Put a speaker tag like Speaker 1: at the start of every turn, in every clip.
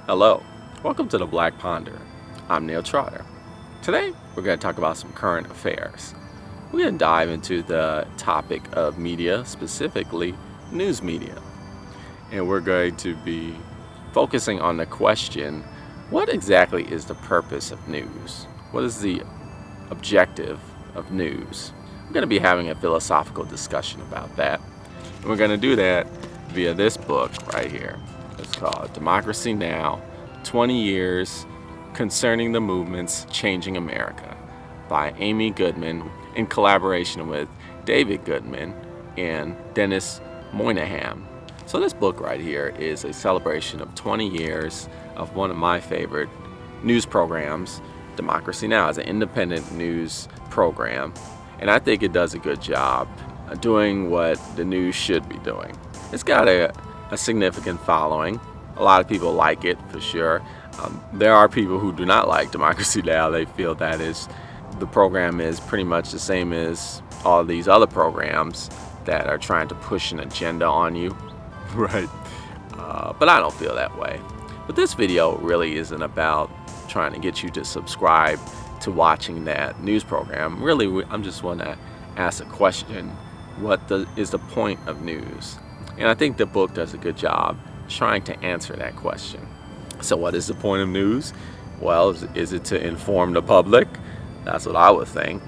Speaker 1: Hello, welcome to the Black Ponder. I'm Neil Trotter. Today we're going to talk about some current affairs. We're going to dive into the topic of media, specifically news media. And we're going to be focusing on the question, what exactly is the purpose of news? What is the objective of news? We're going to be having a philosophical discussion about that. And we're going to do that via this book right here. It's called Democracy Now! 20 Years Concerning the Movements Changing America by Amy Goodman in collaboration with David Goodman and Dennis Moynihan. So this book right here is a celebration of 20 years of one of my favorite news programs. Democracy Now! Is an independent news program, and I think it does a good job doing what the news should be doing. It's got a significant following. A lot of people like it for sure. There are people who do not like Democracy Now! They feel that the program is pretty much the same as all these other programs that are trying to push an agenda on you, right? But I don't feel that way. But this video really isn't about trying to get you to subscribe to watching that news program. Really, I'm just want to ask a question: what is the point of news? And I think the book does a good job trying to answer that question. So what is the point of news? Well, is it to inform the public? That's what I would think.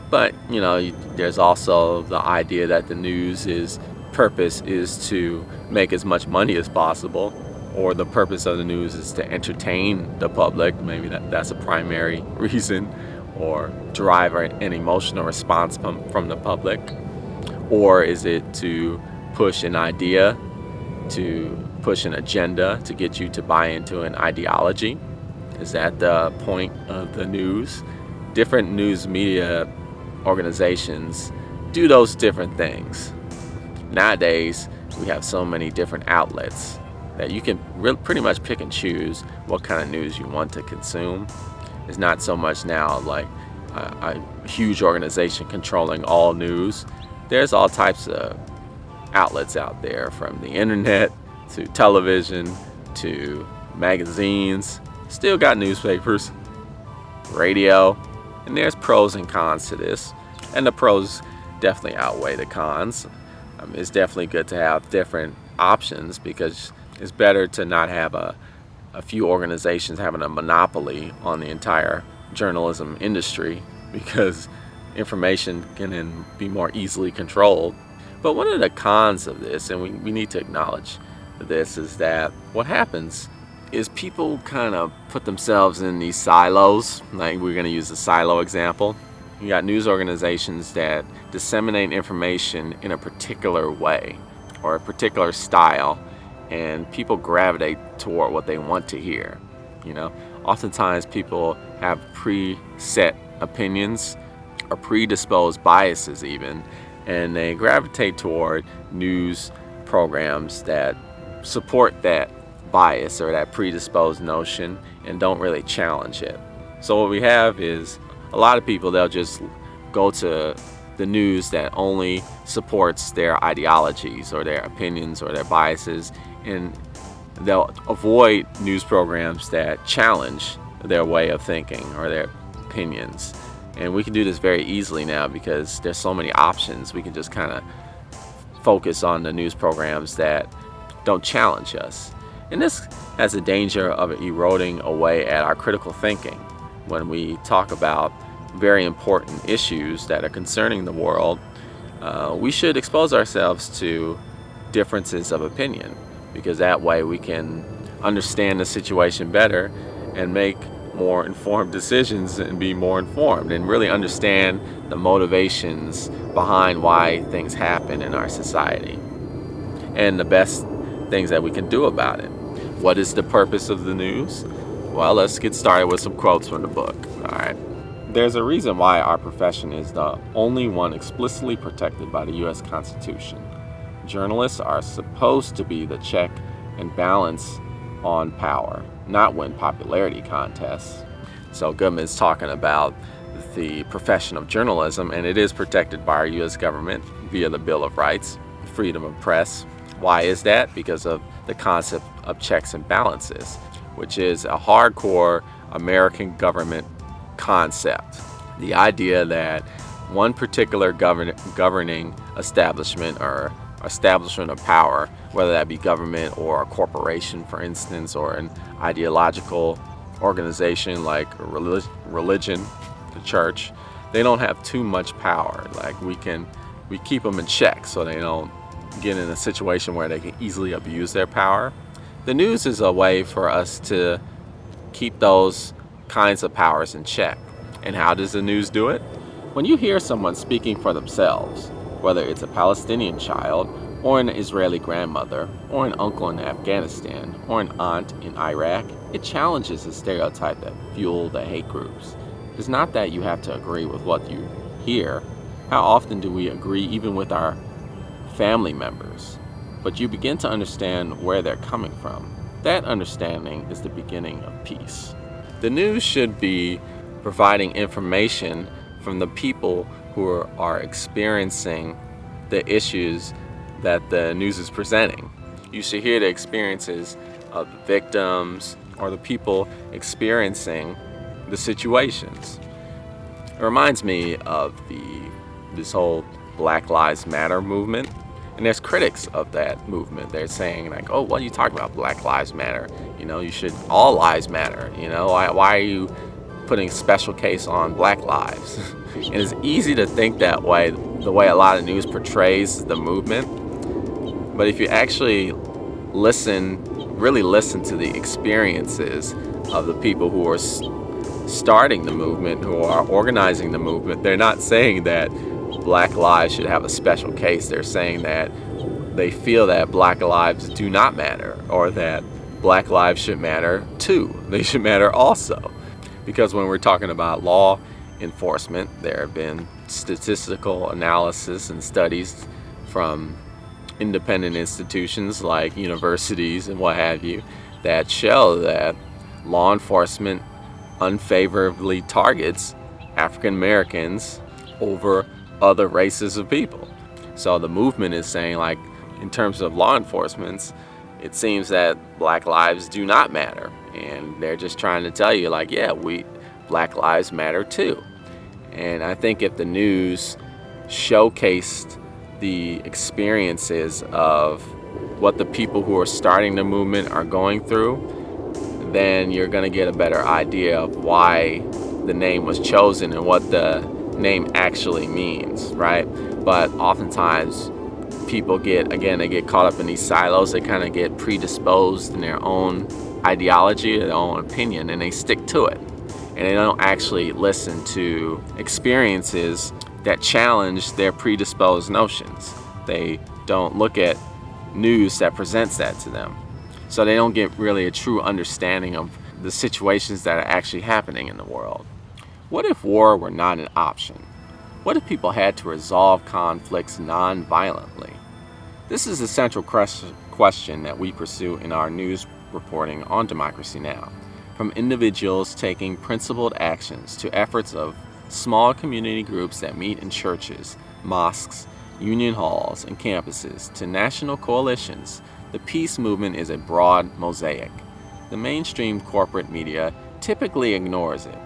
Speaker 1: But, there's also the idea that the news purpose is to make as much money as possible, or the purpose of the news is to entertain the public. Maybe that's a primary reason, or derive an emotional response from the public. Or is it to push an idea, to push an agenda, to get you to buy into an ideology? Is that the point of the news? Different news media organizations do those different things. Nowadays, we have so many different outlets that you can pretty much pick and choose what kind of news you want to consume. It's not so much now like a huge organization controlling all news. There's all types of outlets out there, from the internet to television to magazines. Still got newspapers, radio, and there's pros and cons to this. And the pros definitely outweigh the cons. It's definitely good to have different options, because it's better to not have a few organizations having a monopoly on the entire journalism industry, because information can then be more easily controlled. But one of the cons of this, and we need to acknowledge this, is that what happens is people kind of put themselves in these silos. Like, we're going to use the silo example. You got news organizations that disseminate information in a particular way or a particular style, and people gravitate toward what they want to hear. Oftentimes people have preset opinions or predisposed biases even, and they gravitate toward news programs that support that bias or that predisposed notion and don't really challenge it. So what we have is a lot of people, they'll just go to the news that only supports their ideologies or their opinions or their biases, and they'll avoid news programs that challenge their way of thinking or their opinions. And we can do this very easily now because there's so many options. We can just kind of focus on the news programs that don't challenge us. And this has a danger of eroding away at our critical thinking. When we talk about very important issues that are concerning the world, we should expose ourselves to differences of opinion, because that way we can understand the situation better and make more informed decisions and be more informed and really understand the motivations behind why things happen in our society and the best things that we can do about it. What is the purpose of the news? Well, let's get started with some quotes from the book. All right. There's a reason why our profession is the only one explicitly protected by the U.S. Constitution. Journalists are supposed to be the check and balance on power, not win popularity contests. So Goodman is talking about the profession of journalism, and it is protected by our U.S. government via the Bill of Rights, freedom of press. Why is that? Because of the concept of checks and balances. which is a hardcore American government concept. The idea that one particular governing establishment or establishment of power, whether that be government or a corporation, for instance, or an ideological organization like a religion, the church, they don't have too much power. Like we keep them in check so they don't get in a situation where they can easily abuse their power. The news is a way for us to keep those kinds of powers in check. And how does the news do it? When you hear someone speaking for themselves, whether it's a Palestinian child, or an Israeli grandmother, or an uncle in Afghanistan, or an aunt in Iraq, it challenges the stereotype that fuel the hate groups. It's not that you have to agree with what you hear. How often do we agree even with our family members? But you begin to understand where they're coming from. That understanding is the beginning of peace. The news should be providing information from the people who are experiencing the issues that the news is presenting. You should hear the experiences of the victims or the people experiencing the situations. It reminds me of this whole Black Lives Matter movement. And there's critics of that movement. They're saying like, oh, what are you talking about, Black Lives Matter? You should, all lives matter. Why are you putting special case on Black lives? And it's easy to think that way, the way a lot of news portrays the movement. But if you actually really listen to the experiences of the people who are starting the movement, who are organizing the movement, they're not saying that Black lives should have a special case. They're saying that they feel that Black lives do not matter, or that Black lives should matter too. They should matter also. Because when we're talking about law enforcement, there have been statistical analysis and studies from independent institutions like universities and what have you that show that law enforcement unfavorably targets African Americans over other races of people. So the movement is saying, like, in terms of law enforcement, it seems that Black lives do not matter. And they're just trying to tell you, like, yeah, Black lives matter too. And I think if the news showcased the experiences of what the people who are starting the movement are going through, then you're going to get a better idea of why the name was chosen and what the name actually means, right? But oftentimes people get caught up in these silos. They kind of get predisposed in their own ideology, their own opinion, and they stick to it. And they don't actually listen to experiences that challenge their predisposed notions. They don't look at news that presents that to them. So they don't get really a true understanding of the situations that are actually happening in the world. What if war were not an option? What if people had to resolve conflicts non-violently? This is the central question that we pursue in our news reporting on Democracy Now! From individuals taking principled actions to efforts of small community groups that meet in churches, mosques, union halls, and campuses, to national coalitions, the peace movement is a broad mosaic. The mainstream corporate media typically ignores it.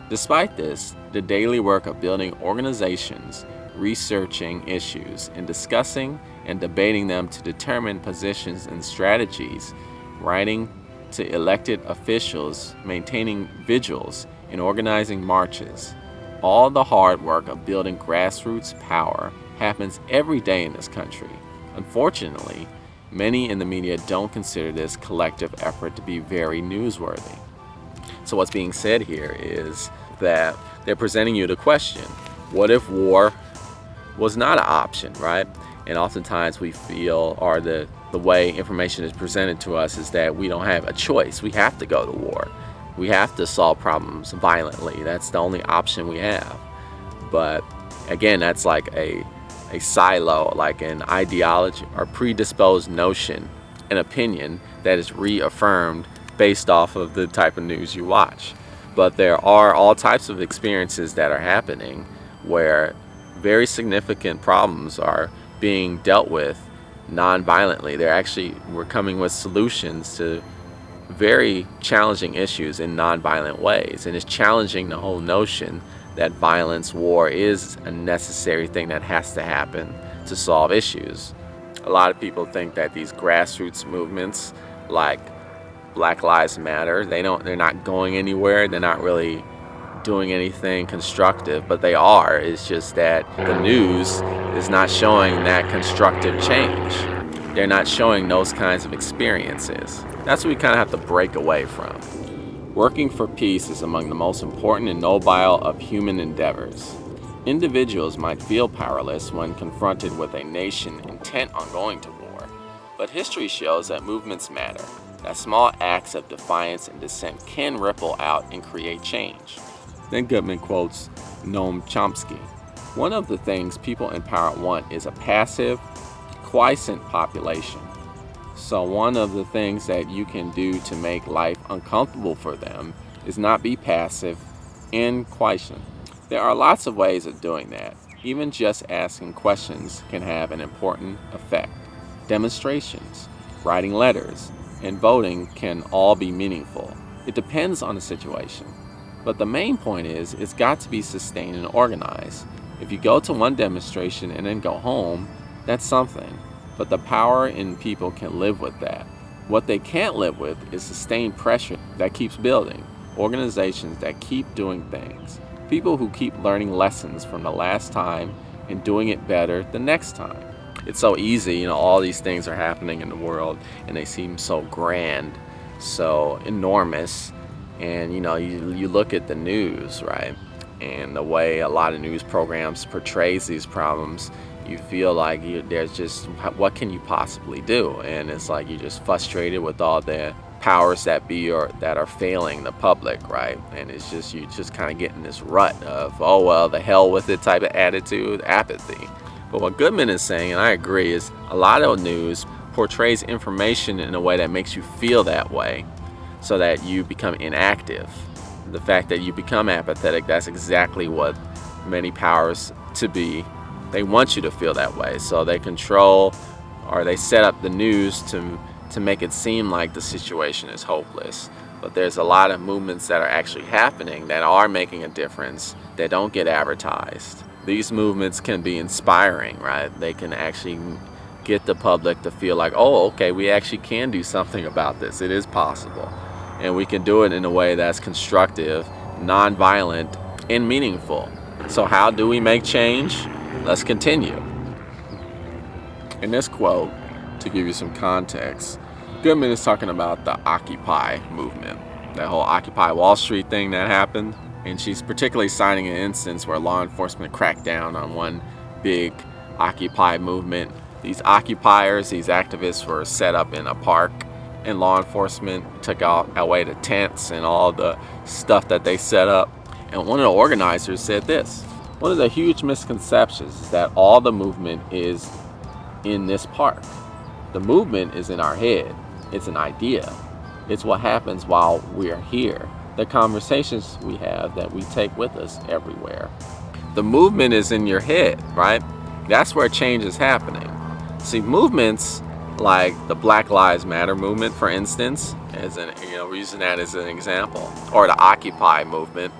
Speaker 1: Despite this, the daily work of building organizations, researching issues, and discussing and debating them to determine positions and strategies, writing to elected officials, maintaining vigils, and organizing marches, all the hard work of building grassroots power happens every day in this country. Unfortunately, many in the media don't consider this collective effort to be very newsworthy. So what's being said here is that they're presenting you the question, what if war was not an option, right? And oftentimes we feel, or the way information is presented to us is that we don't have a choice. We have to go to war. We have to solve problems violently. That's the only option we have. But again, that's like a silo, like an ideology or predisposed notion, an opinion that is reaffirmed based off of the type of news you watch. But there are all types of experiences that are happening where very significant problems are being dealt with non-violently. We're coming with solutions to very challenging issues in nonviolent ways, and it's challenging the whole notion that violence, war is a necessary thing that has to happen to solve issues. A lot of people think that these grassroots movements like Black Lives Matter, they're not going anywhere, they're not really doing anything constructive, but they are. It's just that the news is not showing that constructive change. They're not showing those kinds of experiences. That's what we kind of have to break away from. Working for peace is among the most important and nobile of human endeavors. Individuals might feel powerless when confronted with a nation intent on going to war, but history shows that movements matter, that small acts of defiance and dissent can ripple out and create change. Then Goodman quotes Noam Chomsky. One of the things people in power want is a passive, quiescent population. So one of the things that you can do to make life uncomfortable for them is not be passive and quiescent. There are lots of ways of doing that. Even just asking questions can have an important effect. Demonstrations, writing letters, and voting can all be meaningful. It depends on the situation. But the main point is, it's got to be sustained and organized. If you go to one demonstration and then go home, that's something. But the power in people can live with that. What they can't live with is sustained pressure that keeps building, organizations that keep doing things, people who keep learning lessons from the last time and doing it better the next time. It's so easy, all these things are happening in the world and they seem so grand, so enormous. And you look at the news, right? And the way a lot of news programs portrays these problems, you feel like there's just, what can you possibly do? And it's like you're just frustrated with all the powers that be or that are failing the public, right? And it's just, you just kind of get in this rut of, oh well, the hell with it type of attitude, apathy. But what Goodman is saying, and I agree, is a lot of news portrays information in a way that makes you feel that way, so that you become inactive. The fact that you become apathetic, that's exactly what many powers to be, they want you to feel that way. So they control, or they set up the news to make it seem like the situation is hopeless. But there's a lot of movements that are actually happening that are making a difference that don't get advertised. These movements can be inspiring, right? They can actually get the public to feel like, oh, okay, we actually can do something about this. It is possible. And we can do it in a way that's constructive, nonviolent, and meaningful. So how do we make change? Let's continue. In this quote, to give you some context, Goodman is talking about the Occupy movement, that whole Occupy Wall Street thing that happened. And she's particularly citing an instance where law enforcement cracked down on one big Occupy movement. These occupiers, these activists were set up in a park, and law enforcement took away the tents and all the stuff that they set up. And one of the organizers said this: one of the huge misconceptions is that all the movement is in this park. The movement is in our head. It's an idea. It's what happens while we're here. The conversations we have that we take with us everywhere. The movement is in your head, right? That's where change is happening. See, movements like the Black Lives Matter movement, for instance, we're using that as an example, or the Occupy movement,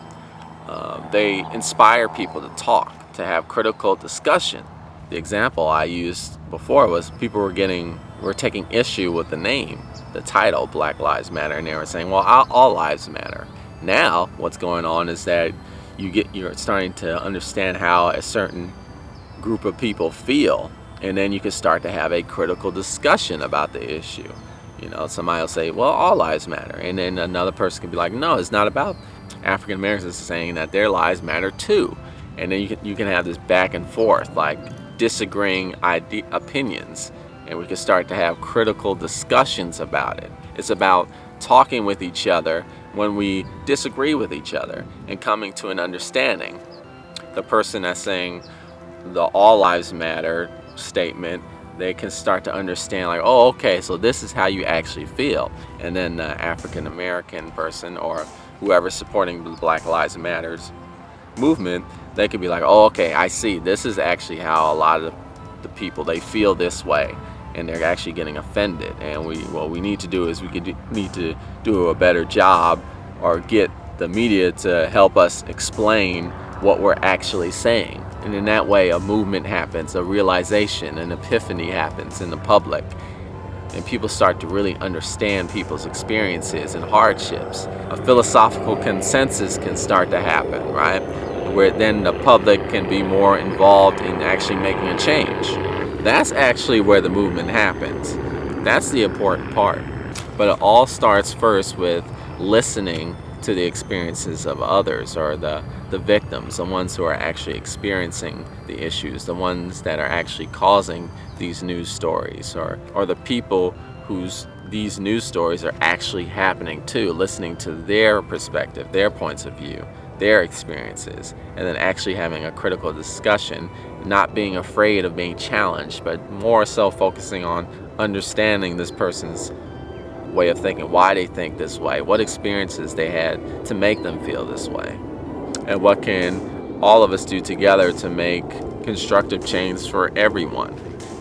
Speaker 1: they inspire people to talk, to have critical discussion. The example I used before was people were taking issue with the name, the title, Black Lives Matter, and they were saying, well, all lives matter. Now, what's going on is that you're starting to understand how a certain group of people feel, and then you can start to have a critical discussion about the issue. Somebody will say, well, all lives matter. And then another person can be like, no, it's not about African Americans, saying that their lives matter too. And then you can have this back and forth, like disagreeing opinions. And we can start to have critical discussions about it. It's about talking with each other when we disagree with each other and coming to an understanding. The person that's saying the all lives matter statement, they can start to understand, like, oh, okay, so this is how you actually feel. And then the African American person or whoever's supporting the Black Lives Matters movement, they could be like, oh, okay, I see. This is actually how a lot of the people, they feel this way. and they're actually getting offended. And what we need to do is need to do a better job, or get the media to help us explain what we're actually saying. And in that way, a movement happens, a realization, an epiphany happens in the public, and people start to really understand people's experiences and hardships. A philosophical consensus can start to happen, right? Where then the public can be more involved in actually making a change. That's actually where the movement happens. That's the important part. But it all starts first with listening to the experiences of others, or the victims, the ones who are actually experiencing the issues, the ones that are actually causing these news stories, or the people whose these news stories are actually happening to, listening to their perspective, their points of view, their experiences, and then actually having a critical discussion, not being afraid of being challenged, but more so focusing on understanding this person's way of thinking, why they think this way, what experiences they had to make them feel this way, and what can all of us do together to make constructive change for everyone.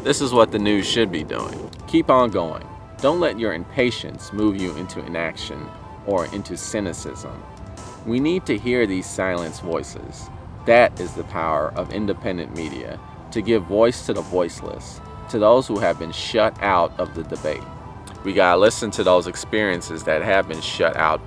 Speaker 1: This is what the news should be doing. Keep on going. Don't let your impatience move you into inaction or into cynicism. We need to hear these silenced voices. That is the power of independent media, to give voice to the voiceless, to those who have been shut out of the debate. We gotta listen to those experiences that have been shut out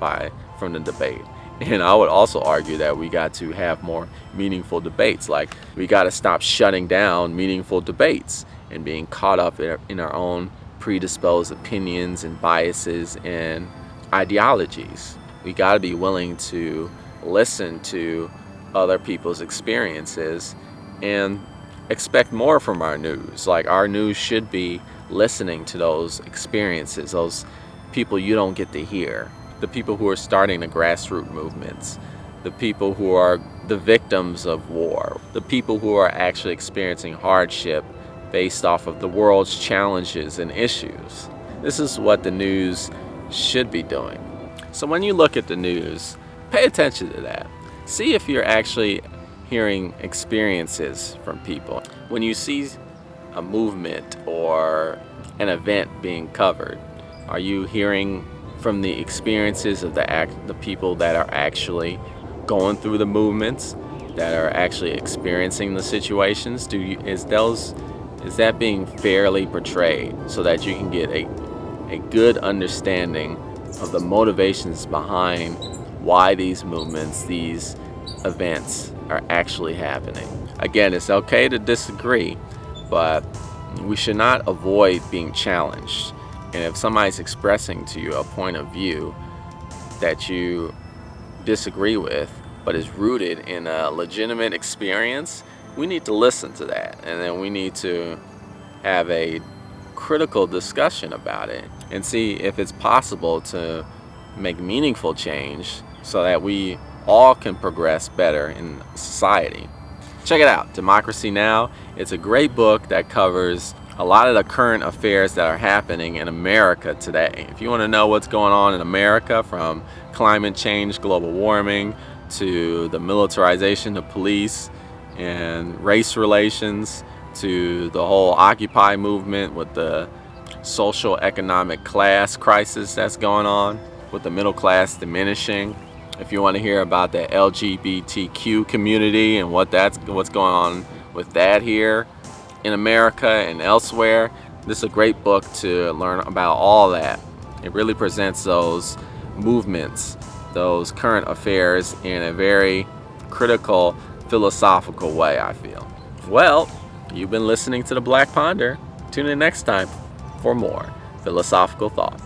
Speaker 1: from the debate. And I would also argue that we got to have more meaningful debates. Like, we gotta stop shutting down meaningful debates and being caught up in our own predisposed opinions and biases and ideologies. We gotta be willing to listen to other people's experiences and expect more from our news. Like, our news should be listening to those experiences, those people you don't get to hear, the people who are starting the grassroots movements, the people who are the victims of war, the people who are actually experiencing hardship based off of the world's challenges and issues. This is what the news should be doing. So when you look at the news, pay attention to that. See if you're actually hearing experiences from people. When you see a movement or an event being covered, are you hearing from the experiences of the people that are actually going through the movements, that are actually experiencing the situations? Is that being fairly portrayed, so that you can get a good understanding of the motivations behind why these movements, these events are actually happening? Again, it's okay to disagree, but we should not avoid being challenged. And if somebody's expressing to you a point of view that you disagree with, but is rooted in a legitimate experience, we need to listen to that. And then we need to have a critical discussion about it and see if it's possible to make meaningful change so that we all can progress better in society. Check it out, Democracy Now! It's a great book that covers a lot of the current affairs that are happening in America today. If you want to know what's going on in America, from climate change, global warming, to the militarization of police and race relations, to the whole Occupy movement with the social economic class crisis that's going on, with the middle class diminishing. If you want to hear about the LGBTQ community and what's going on with that here in America and elsewhere, this is a great book to learn about all that. It really presents those movements, those current affairs, in a very critical, philosophical way, I feel. Well, you've been listening to The Black Ponder. Tune in next time for more philosophical thought.